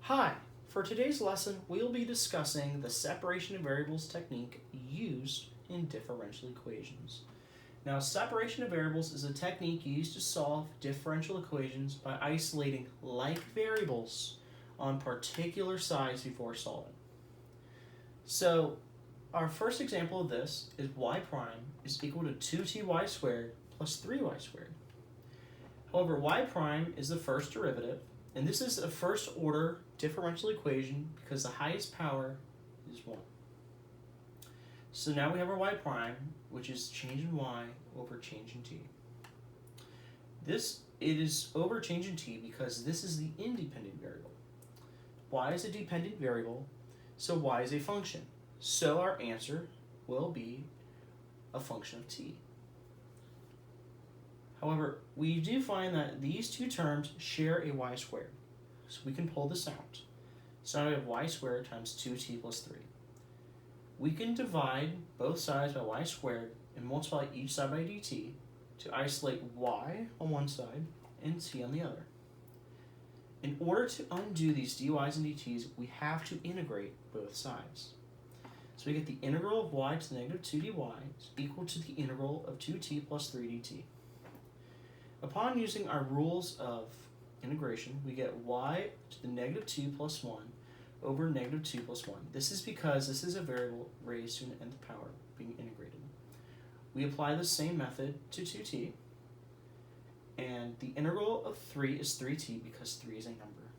Hi, for today's lesson, we'll be discussing the separation of variables technique used in differential equations. Now, separation of variables is a technique used to solve differential equations by isolating like variables on particular sides before solving. So, our first example of this is y prime is equal to 2ty squared plus 3y squared. However, y prime is the first derivative, and this is a first order differential equation because the highest power is 1. So now we have our y prime, which is change in y over change in t. It is over change in t because this is the independent variable. Y is a dependent variable, so y is a function. So our answer will be a function of t. However, we do find that these two terms share a y squared. So we can pull this out. So now we have y squared times 2t plus 3. We can divide both sides by y squared and multiply each side by dt to isolate y on one side and t on the other. In order to undo these dy's and dt's, we have to integrate both sides. So we get the integral of y to the negative 2 dy is equal to the integral of 2t plus 3 dt. Upon using our rules of integration, we get y to the negative 2 plus 1 over negative 2 plus 1. This is because this is a variable raised to an nth power being integrated. We apply the same method to 2t, and the integral of 3 is 3t because 3 is a number.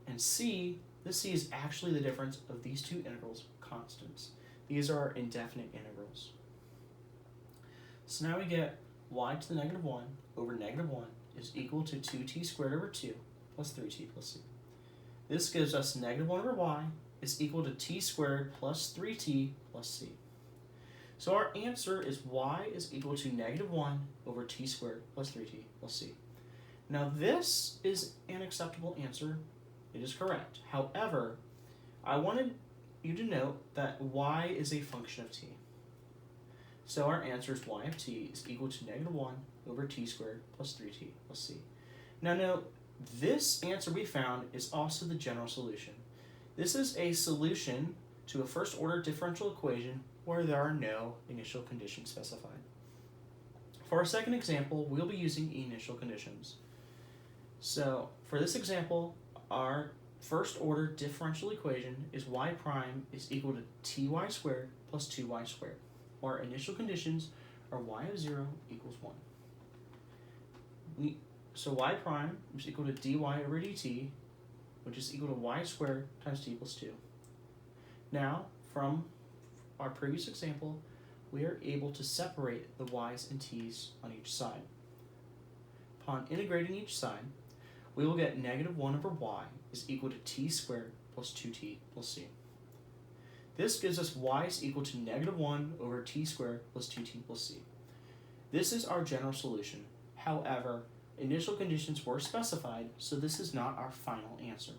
And this c is actually the difference of these two integrals constants. These are our indefinite integrals. So now we get y to the negative 1 over negative 1 is equal to 2t squared over 2 plus 3t plus c. This gives us negative 1 over y is equal to t squared plus 3t plus c. So our answer is y is equal to negative 1 over t squared plus 3t plus c. Now this is an acceptable answer. It is correct. However, I wanted you to note that y is a function of t. So our answer is y of t is equal to negative 1 over t squared plus 3t plus c. Now note, this answer we found is also the general solution. This is a solution to a first order differential equation where there are no initial conditions specified. For our second example, we'll be using initial conditions. So for this example, our first order differential equation is y prime is equal to ty squared plus 2y squared. Our initial conditions are y of 0 equals 1. So y prime is equal to dy over dt, which is equal to y squared times t plus 2. Now, from our previous example, we are able to separate the y's and t's on each side. Upon integrating each side, we will get negative 1 over y is equal to t squared plus 2t plus c. This gives us y is equal to negative 1 over t squared plus 2t plus c. This is our general solution. However, initial conditions were specified, so this is not our final answer.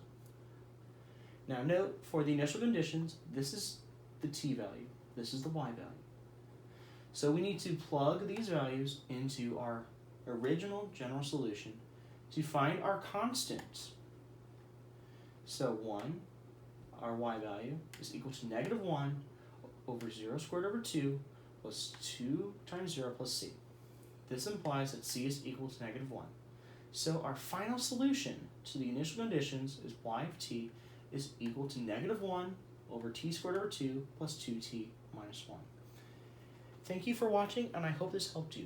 Now note, for the initial conditions, this is the t value, this is the y value. So we need to plug these values into our original general solution to find our constant. So 1, our y value, is equal to negative 1 over 0 squared over 2 plus 2 times 0 plus c. This implies that c is equal to negative 1. So our final solution to the initial conditions is y of t is equal to negative 1 over t squared over 2 plus 2t minus 1. Thank you for watching, and I hope this helped you.